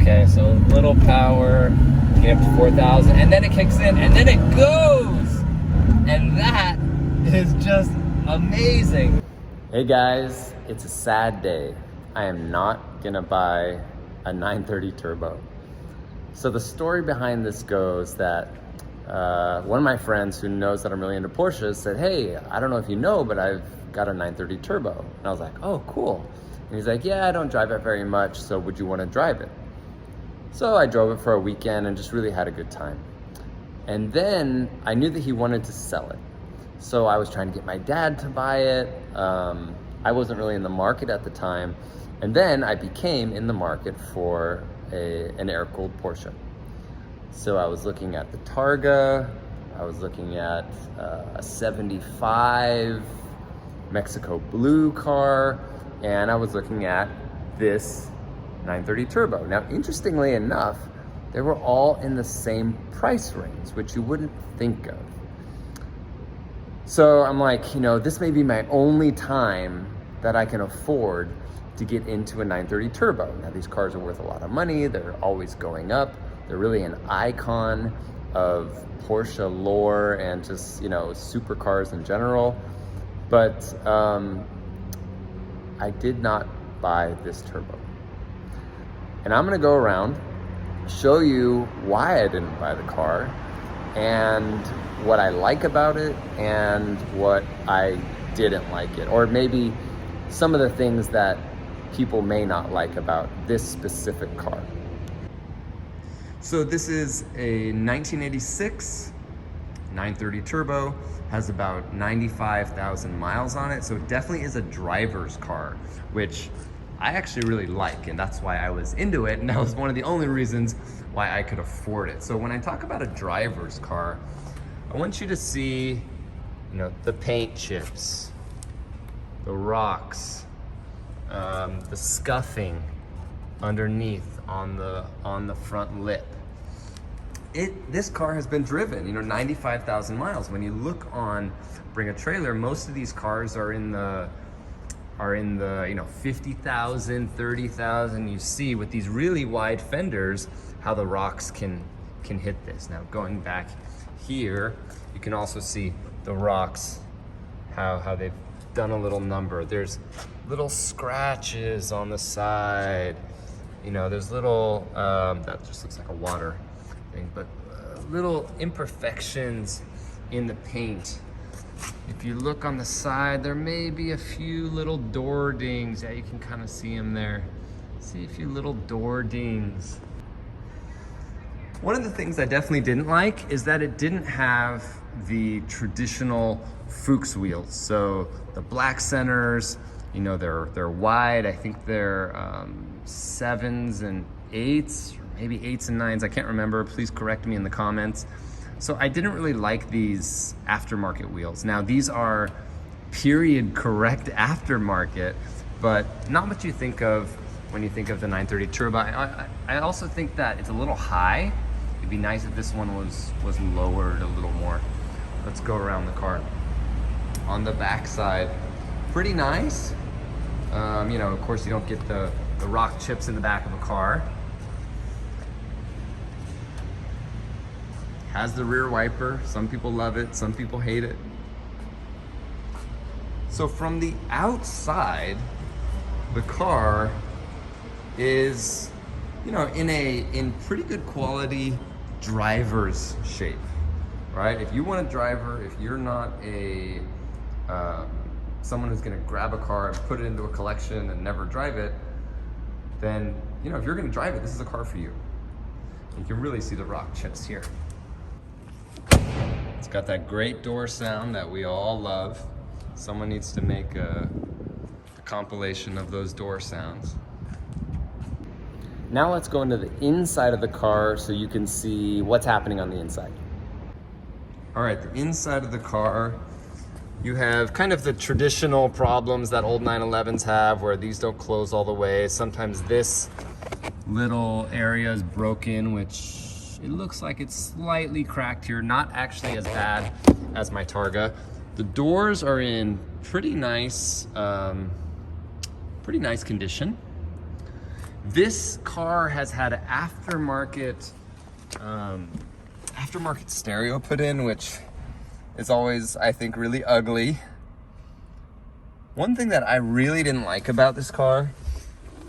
Okay, so little power, get up to 4,000, and then it kicks in, and then it goes! And that is just amazing. Hey guys, it's a sad day. I am not gonna buy a 930 turbo. So the story behind this goes that one of my friends who knows that I'm really into Porsches said, hey, I don't know if you know, but I've got a 930 turbo. And I was like, oh, cool. And he's like, yeah, I don't drive it very much, so would you want to drive it? So I drove it for a weekend and just really had a good time. And then I knew that he wanted to sell it. So I was trying to get my dad to buy it. I wasn't really in the market at the time. And then I became in the market for an air-cooled Porsche. So I was looking at the Targa, I was looking at a 75 Mexico Blue car, and I was looking at this 930 turbo. Now, interestingly enough, they were all in the same price range, which you wouldn't think of. So I'm like, you know, this may be my only time that I can afford to get into a 930 turbo. Now, these cars are worth a lot of money. They're always going up. They're really an icon of Porsche lore and just, you know, supercars in general. But I did not buy this turbo. And I'm gonna go around, show you why I didn't buy the car and what I like about it and what I didn't like it, or maybe some of the things that people may not like about this specific car. So this is a 1986 930 turbo, has about 95,000 miles on it. So it definitely is a driver's car, which I actually really like. And that's why I was into it. And that was one of the only reasons why I could afford it. So when I talk about a driver's car, I want you to see, you know, the paint chips, the rocks, the scuffing underneath on the front lip. This car has been driven, you know, 95,000 miles. When you look on Bring a Trailer, most of these cars are in the you know, 50,000, 30,000. You see with these really wide fenders how the rocks can hit this. Now going back here, you can also see the rocks, how they've done a little number. There's little scratches on the side. You know, there's little, that just looks like a water thing, but little imperfections in the paint. If you look on the side, there may be a few little door dings. Yeah, you can kind of see them there. See a few little door dings. One of the things I definitely didn't like is that it didn't have the traditional Fuchs wheels. So the black centers, you know, they're wide. I think they're 7s and 8s, or maybe 8s and 9s. I can't remember. Please correct me in the comments. So I didn't really like these aftermarket wheels. Now these are period correct aftermarket, but not what you think of when you think of the 930 turbo. I also think that it's a little high. It'd be nice if this one was lowered a little more. Let's go around the car. On the back side, pretty nice. You know, of course you don't get the rock chips in the back of a car. Has the rear wiper. Some people love it, some people hate it. So from the outside, the car is, you know, in pretty good quality driver's shape, right? If you want a driver, if you're not a someone who's gonna grab a car and put it into a collection and never drive it, then, you know, if you're gonna drive it, this is a car for you. You can really see the rock chips here. It's got that great door sound that we all love. Someone needs to make a compilation of those door sounds. Now let's go into the inside of the car so you can see what's happening on the inside. All right, the inside of the car, you have kind of the traditional problems that old 911s have, where these don't close all the way. Sometimes this little area is broken, which it looks like it's slightly cracked here, not actually as bad as my Targa. The doors are in pretty nice condition. This car has had aftermarket stereo put in, which is always, I think, really ugly. One thing that I really didn't like about this car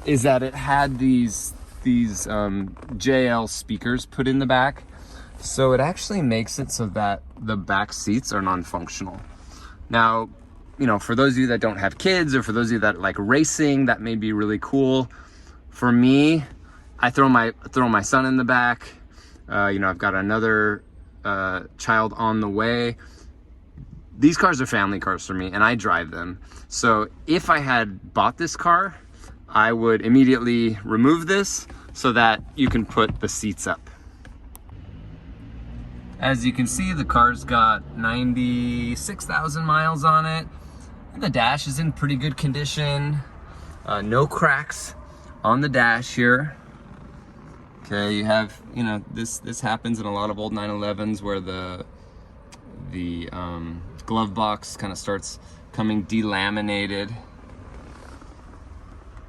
is that it had these JL speakers put in the back. So it actually makes it so that the back seats are non-functional. Now, you know, for those of you that don't have kids, or for those of you that like racing, that may be really cool. For me, I throw my son in the back. You know, I've got another child on the way. These cars are family cars for me, and I drive them. So if I had bought this car, I would immediately remove this so that you can put the seats up. As you can see, the car's got 96,000 miles on it. And the dash is in pretty good condition. No cracks on the dash here. Okay, you have, you know, this happens in a lot of old 911s where the glove box kind of starts coming delaminated.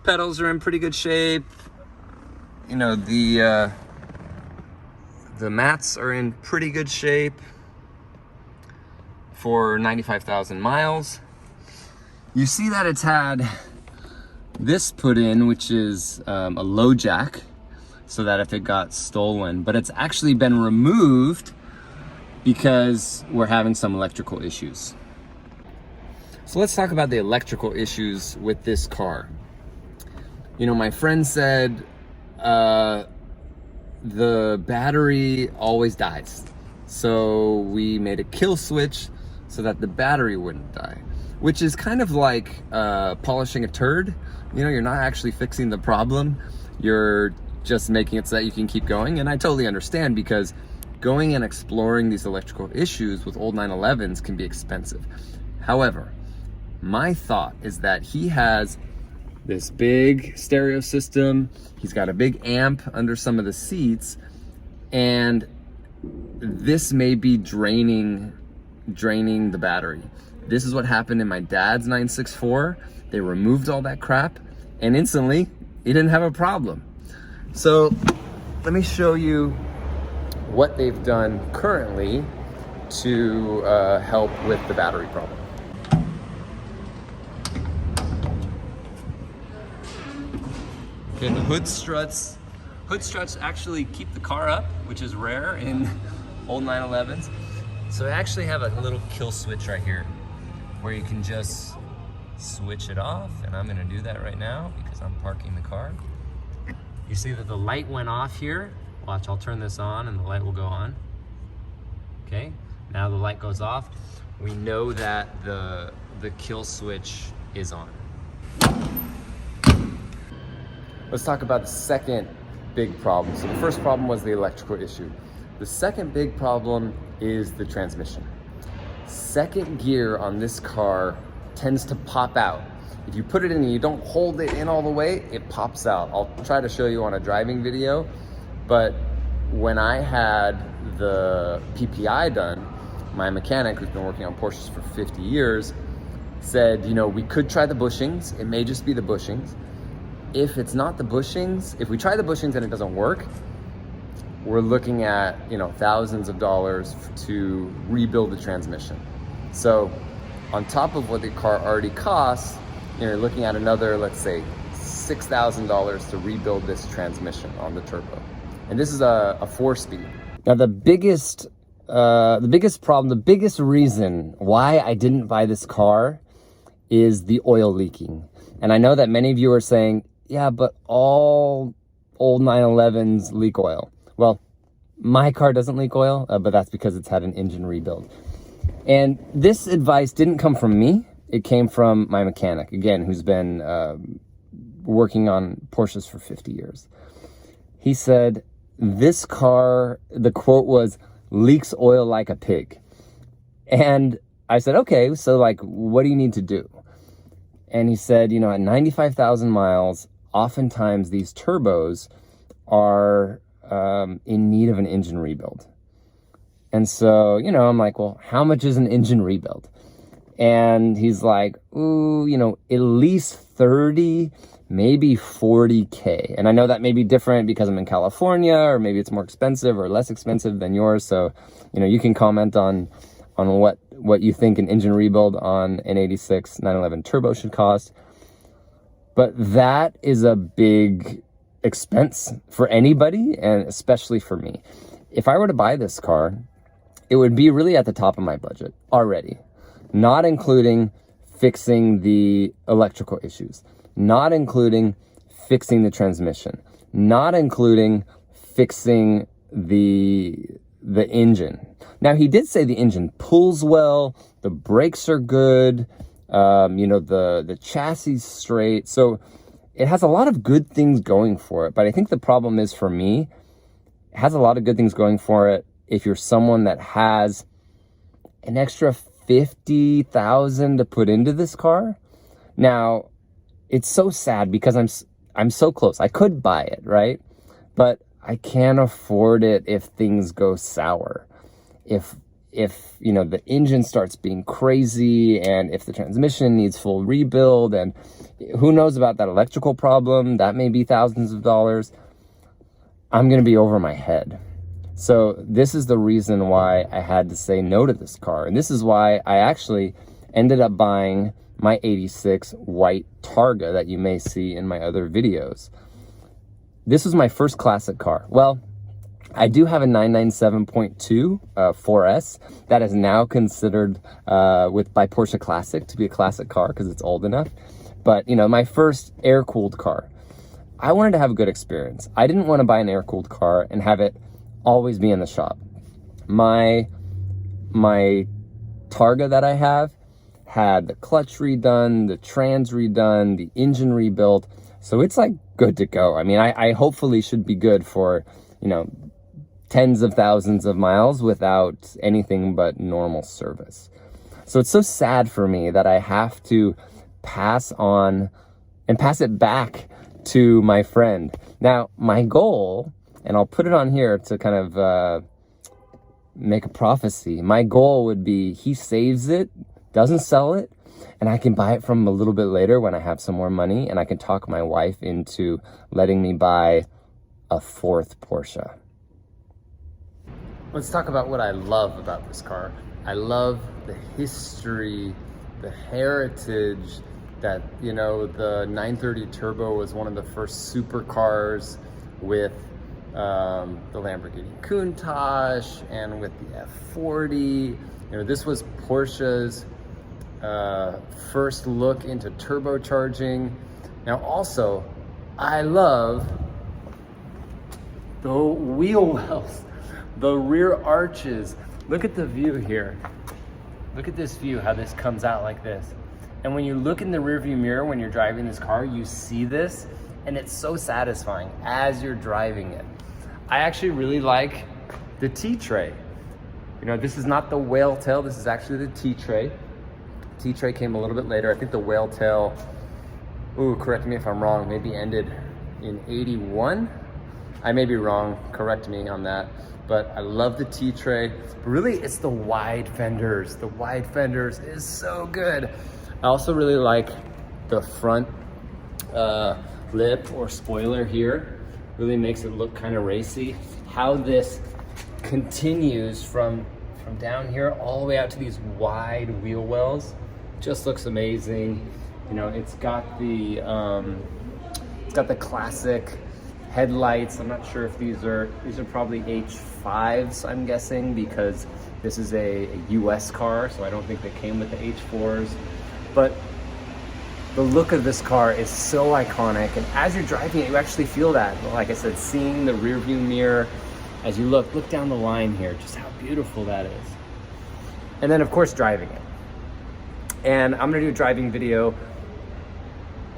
Pedals are in pretty good shape. You know, the mats are in pretty good shape for 95,000 miles. You see that it's had this put in, which is a low jack, so that if it got stolen, but it's actually been removed because we're having some electrical issues. So let's talk about the electrical issues with this car. You know, my friend said the battery always dies. So we made a kill switch so that the battery wouldn't die, which is kind of like polishing a turd. You know, you're not actually fixing the problem. You're just making it so that you can keep going. And I totally understand, because going and exploring these electrical issues with old 911s can be expensive. However, my thought is that he has this big stereo system, he's got a big amp under some of the seats, and this may be draining the battery. This is what happened in my dad's 964. They removed all that crap, and instantly he didn't have a problem. So let me show you what they've done currently to help with the battery problem. Okay, the hood struts actually keep the car up, which is rare in old 911s. So I actually have a little kill switch right here where you can just switch it off, and I'm gonna do that right now because I'm parking the car. You see that the light went off here. Watch, I'll turn this on and the light will go on. Okay, now the light goes off. We know that the kill switch is on. Let's talk about the second big problem. So the first problem was the electrical issue. The second big problem is the transmission. Second gear on this car tends to pop out. If you put it in and you don't hold it in all the way, it pops out. I'll try to show you on a driving video, but when I had the PPI done, my mechanic, who's been working on Porsches for 50 years, said, you know, we could try the bushings. It may just be the bushings. If it's not the bushings, if we try the bushings and it doesn't work, we're looking at, you know, thousands of dollars to rebuild the transmission. So on top of what the car already costs, you're looking at another, let's say, $6,000 to rebuild this transmission on the turbo. And this is a 4-speed. Now the biggest problem, the biggest reason why I didn't buy this car is the oil leaking. And I know that many of you are saying, yeah, but all old 911s leak oil. Well, my car doesn't leak oil, but that's because it's had an engine rebuild. And this advice didn't come from me. It came from my mechanic, again, who's been working on Porsches for 50 years. He said, this car, the quote was, leaks oil like a pig. And I said, okay, so like, what do you need to do? And he said, you know, at 95,000 miles, oftentimes these turbos are in need of an engine rebuild. And so, you know, I'm like, well, how much is an engine rebuild? And he's like, ooh, you know, at least 30 maybe 40K. And I know that may be different because I'm in California, or maybe it's more expensive or less expensive than yours. So, you know, you can comment on what you think an engine rebuild on an 86 911 turbo should cost. But that is a big expense for anybody, and especially for me. If I were to buy this car, it would be really at the top of my budget already, not including fixing the electrical issues, not including fixing the transmission, not including fixing the engine. Now, he did say the engine pulls well, the brakes are good, you know, the chassis straight. So it has a lot of good things going for it. But I think the problem is, for me, it has a lot of good things going for it if you're someone that has an extra $50,000 to put into this car. Now, it's so sad because I'm so close. I could buy it, right? But I can't afford it if things go sour. If you know, the engine starts being crazy, and if the transmission needs full rebuild, and who knows about that electrical problem, that may be thousands of dollars, I'm going to be over my head. So this is the reason why I had to say no to this car. And this is why I actually ended up buying my 86 white Targa that you may see in my other videos. This was my first classic car. Well, I do have a 997.2 4S that is now considered by Porsche Classic to be a classic car because it's old enough. But, you know, my first air-cooled car. I wanted to have a good experience. I didn't want to buy an air-cooled car and have it always be in the shop. My Targa that I have had the clutch redone, the trans redone, the engine rebuilt. So it's like good to go. I mean, I hopefully should be good for, you know, tens of thousands of miles without anything but normal service. So it's so sad for me that I have to pass on and pass it back to my friend. Now, my goal, and I'll put it on here to kind of make a prophecy. My goal would be he saves it, doesn't sell it, and I can buy it from him a little bit later when I have some more money, and I can talk my wife into letting me buy a fourth Porsche. Let's talk about what I love about this car. I love the history, the heritage, that, you know, the 930 Turbo was one of the first supercars with the Lamborghini Countach and with the F40. You know, this was Porsche's first look into turbocharging. Now, also, I love the wheel wells, the rear arches. Look at the view here. Look at this view, how this comes out like this. And when you look in the rearview mirror when you're driving this car, you see this, and it's so satisfying as you're driving it. I actually really like the T-tray. You know, this is not the whale tail, this is actually the T-tray. T-tray came a little bit later. I think the whale tail, ooh, correct me if I'm wrong, maybe ended in 81. I may be wrong, correct me on that. But I love the T-tray. Really, it's the wide fenders. The wide fenders is so good. I also really like the front lip or spoiler here. Really makes it look kind of racy. How this continues from down here all the way out to these wide wheel wells just looks amazing. You know, it's got the classic headlights. I'm not sure if these are probably H5s, I'm guessing, because this is a US car, so I don't think they came with the H4s. But the look of this car is so iconic, and as you're driving it, you actually feel that. Like I said, seeing the rear view mirror as you look down the line here, just how beautiful that is. And then, of course, driving it. And I'm gonna do a driving video.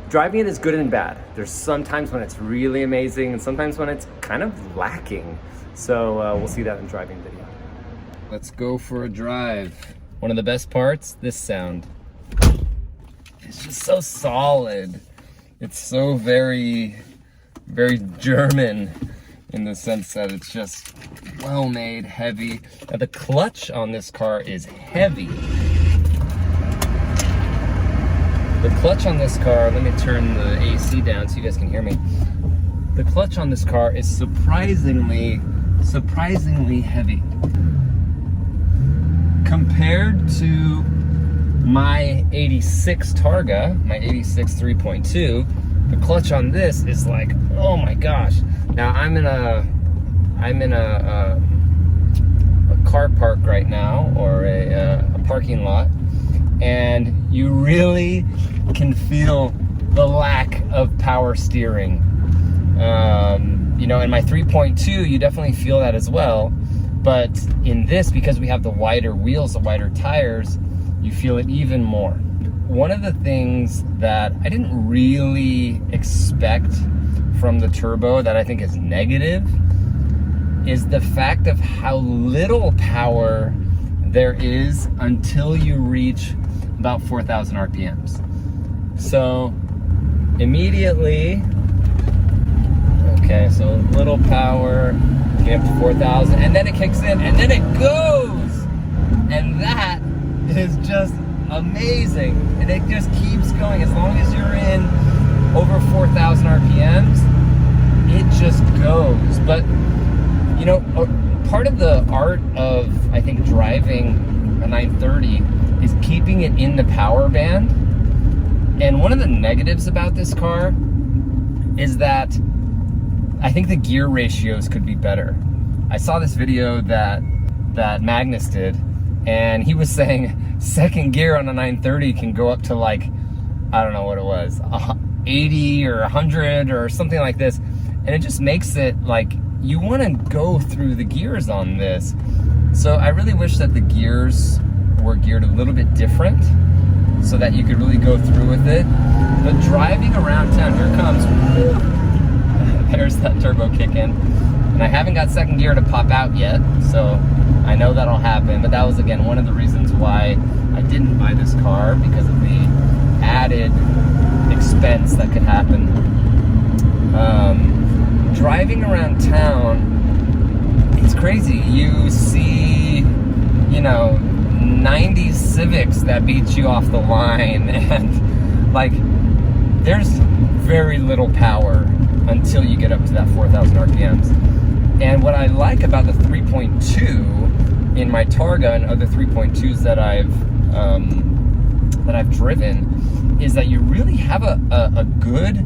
Driving it is good and bad. There's sometimes when it's really amazing and sometimes when it's kind of lacking. So we'll see that in the driving video. Let's go for a drive. One of the best parts, this sound. It's just so solid. It's so very, very German in the sense that it's just well made, heavy. Now the clutch on this car is heavy. The clutch on this car, let me turn the AC down so you guys can hear me. The clutch on this car is surprisingly heavy. Compared to my 86 Targa, my 86 3.2, the clutch on this is like, oh my gosh. Now I'm in a car park right now, or a parking lot, and you really can feel the lack of power steering. You know, in my 3.2, you definitely feel that as well. But in this, because we have the wider wheels, the wider tires, you feel it even more. One of the things that I didn't really expect from the turbo that I think is negative is the fact of how little power there is until you reach about 4,000 RPMs. So immediately, okay, so little power, get up to 4,000, and then it kicks in, and then it goes! And that is just amazing. And it just keeps going. As long as you're in over 4,000 RPMs, it just goes. But, you know, part of the art of, I think, driving a 930 is keeping it in the power band. And one of the negatives about this car is that I think the gear ratios could be better. I saw this video that Magnus did, and he was saying second gear on a 930 can go up to like, I don't know what it was, 80 or 100 or something like this. And it just makes it like, you want to go through the gears on this. So I really wish that the gears were geared a little bit different so that you could really go through with it. But driving around town, here comes, there's that turbo kick in. And I haven't got second gear to pop out yet, so I know that'll happen. But that was, again, one of the reasons why I didn't buy this car, because of the added expense that could happen. Driving around town, it's crazy. You see, you know, 90s Civics that beat you off the line, and like, there's very little power until you get up to that 4,000 RPMs. And what I like about the 3.2 in my Targa and other 3.2s that I've driven is that you really have a good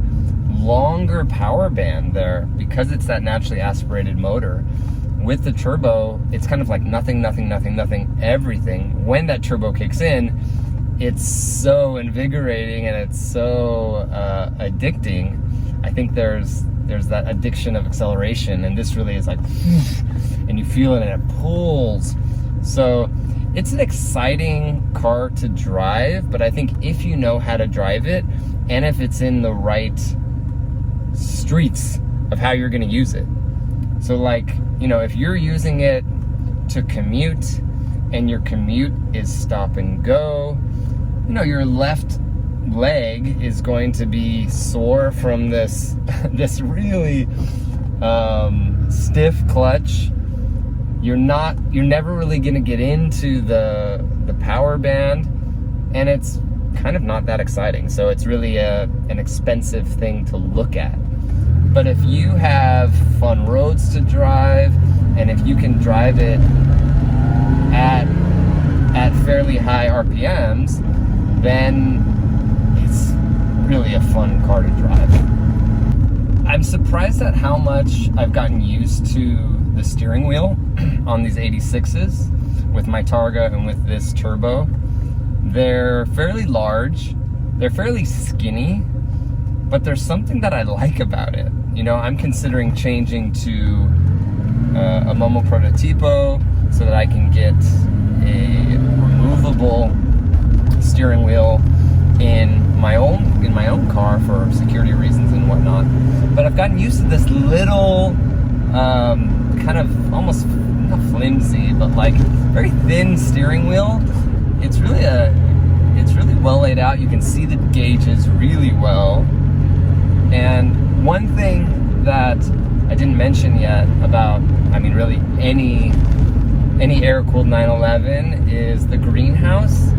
longer power band there, because it's that naturally aspirated motor. With the turbo, it's kind of like nothing, everything. When that turbo kicks in, it's so invigorating and it's so addicting. I think there's that addiction of acceleration, and this really is like, and you feel it and it pulls. So it's an exciting car to drive, but I think if you know how to drive it, and if it's in the right streets of how you're gonna use it. So like, you know, if you're using it to commute, and your commute is stop and go, you know, your left leg is going to be sore from this this really stiff clutch. You're never really gonna get into the power band, and it's kind of not that exciting. So it's really an expensive thing to look at. But if you have fun roads to drive, and if you can drive it at fairly high RPMs, then it's really a fun car to drive. I'm surprised at how much I've gotten used to the steering wheel on these 86s with my Targa and with this turbo. They're fairly large, they're fairly skinny, but there's something that I like about it. You know, I'm considering changing to a Momo Prototipo so that I can get a removable steering wheel in my own car for security reasons and whatnot. But I've gotten used to this little kind of almost not flimsy, but like very thin steering wheel. It's really well laid out. You can see the gauges really well. And one thing that I didn't mention yet about, I mean, really any air-cooled 911 is the greenhouse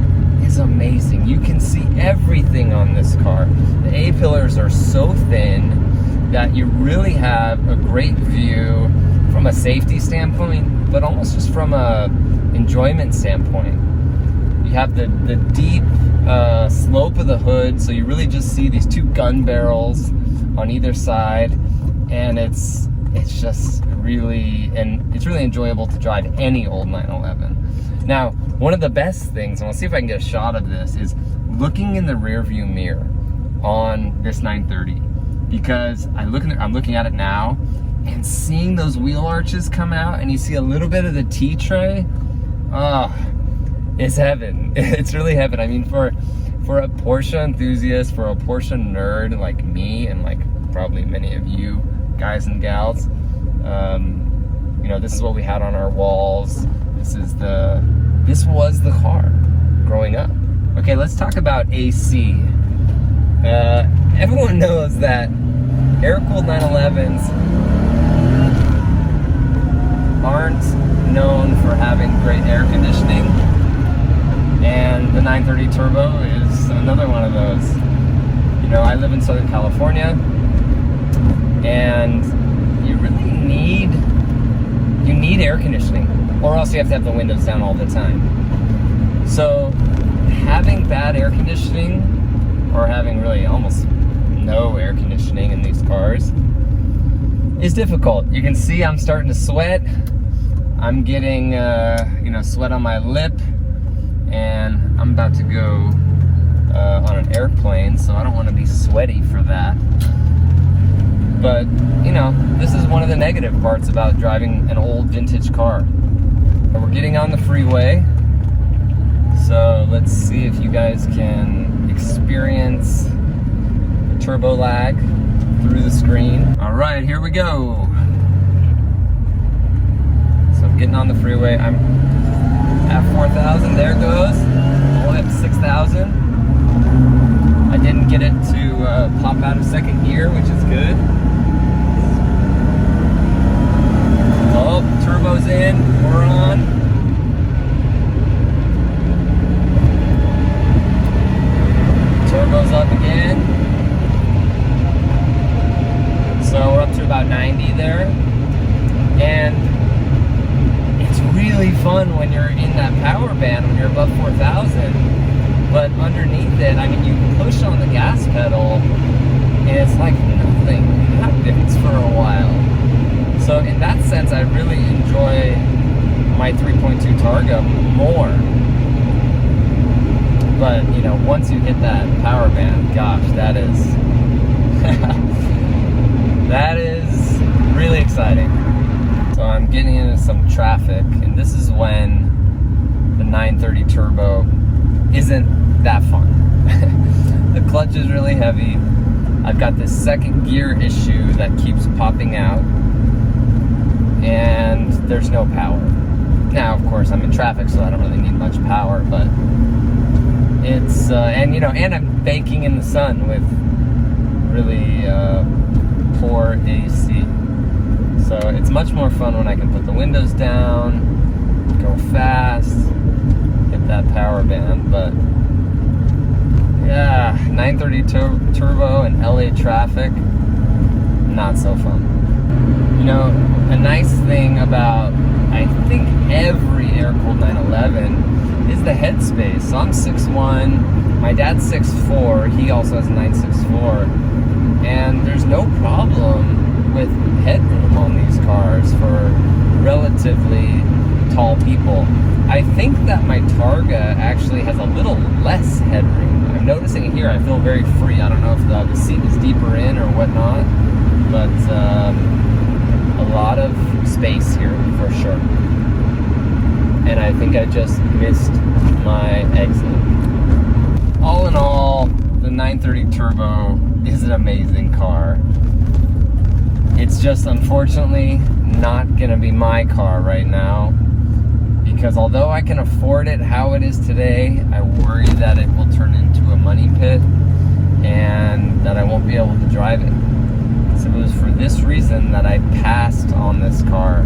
is is amazing. You can see everything on this car. The A-pillars are so thin that you really have a great view from a safety standpoint, but almost just from a enjoyment standpoint. You have the deep slope of the hood, so you really just see these two gun barrels on either side, and it's just really, and it's really enjoyable to drive any old 911. Now, one of the best things, and we'll see if I can get a shot of this, is looking in the rear view mirror on this 930, because I'm looking at it now and seeing those wheel arches come out, and you see a little bit of the T-tray. It's heaven. It's really heaven. I mean, for a Porsche enthusiast, for a Porsche nerd like me, and like probably many of you guys and gals, you know, this is what we had on our walls. This was the car growing up. Okay, let's talk about AC. Everyone knows that air-cooled 911s aren't known for having great air conditioning, and the 930 Turbo is another one of those. You know, I live in Southern California, and you really need air conditioning, or else you have to have the windows down all the time. So having bad air conditioning, or having really almost no air conditioning in these cars, is difficult. You can see I'm starting to sweat. I'm getting you know, sweat on my lip, and I'm about to go on an airplane, so I don't want to be sweaty for that. But, you know, this is one of the negative parts about driving an old vintage car. We're getting on the freeway, so let's see if you guys can experience the turbo lag through the screen. All right, here we go. So I'm getting on the freeway. I'm at 4,000, there it goes. All the way up to 6,000. I didn't get it to pop out of second gear, which is good. Oh, turbo's in, we're on. Turbo's up again. So we're up to about 90 there. And it's really fun when you're in that power band, when you're above 4,000. But underneath it, I mean, you push on the gas pedal, and it's like nothing happens for a while. So in that sense, I really enjoy my 3.2 Targa more. But, you know, once you hit that power band, gosh, that is that is really exciting. So I'm getting into some traffic, and this is when the 930 Turbo isn't that fun. The clutch is really heavy. I've got this second gear issue that keeps popping out, and there's no power. Now, of course, I'm in traffic, so I don't really need much power, but it's, and you know, and I'm baking in the sun with really poor AC. So it's much more fun when I can put the windows down, go fast, hit that power band. But yeah, 930 Turbo and LA traffic, not so fun. You know, a nice thing about, I think, every air-cooled 911 is the headspace. So I'm 6'1", my dad's 6'4", he also has a 964, and there's no problem with headroom on these cars for relatively tall people. I think that my Targa actually has a little less headroom. I'm noticing it here, I feel very free. I don't know if the seat is deeper in or whatnot, but a lot of space here for sure. And I think I just missed my exit. All in all, the 930 Turbo is an amazing car. It's just unfortunately not gonna be my car right now, because although I can afford it how it is today, I worry that it will turn into a money pit and that I won't be able to drive it. So it was for this reason that I passed on this car.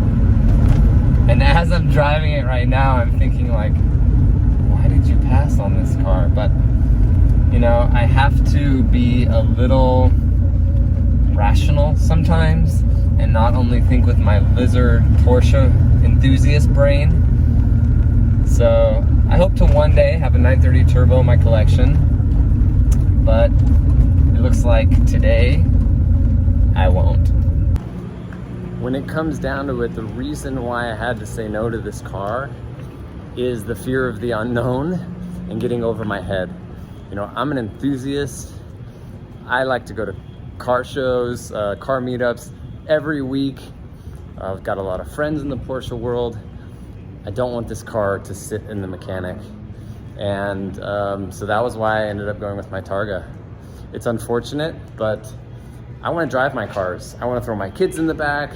And as I'm driving it right now, I'm thinking like, why did you pass on this car? But, you know, I have to be a little rational sometimes and not only think with my lizard Porsche enthusiast brain. So I hope to one day have a 930 turbo in my collection, but it looks like today I won't. When it comes down to it, the reason why I had to say no to this car is the fear of the unknown and getting over my head. You know, I'm an enthusiast. I like to go to car shows, car meetups every week. I've got a lot of friends in the Porsche world. I don't want this car to sit in the mechanic. And so that was why I ended up going with my Targa. It's unfortunate, but I want to drive my cars. I want to throw my kids in the back.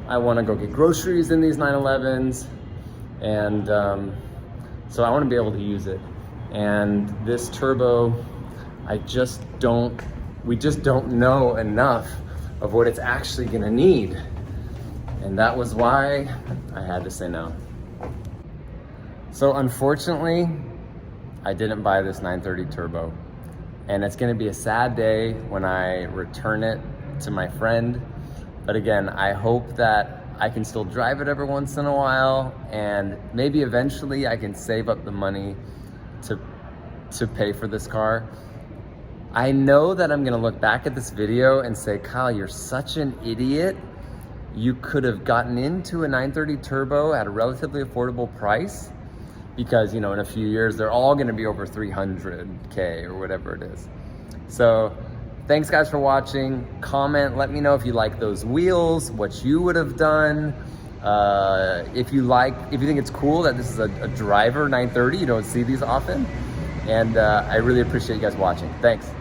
I want to go get groceries in these 911s. And so I want to be able to use it. And this turbo, we just don't know enough of what it's actually going to need. And that was why I had to say no. So unfortunately, I didn't buy this 930 turbo. And it's gonna be a sad day when I return it to my friend. But again, I hope that I can still drive it every once in a while, and maybe eventually I can save up the money to pay for this car. I know that I'm gonna look back at this video and say, Kyle, you're such an idiot. You could have gotten into a 930 turbo at a relatively affordable price, because, you know, in a few years, they're all gonna be over 300K or whatever it is. So thanks guys for watching. Comment, let me know if you like those wheels, what you would have done. If you think it's cool that this is a driver 930, you don't see these often. And I really appreciate you guys watching. Thanks.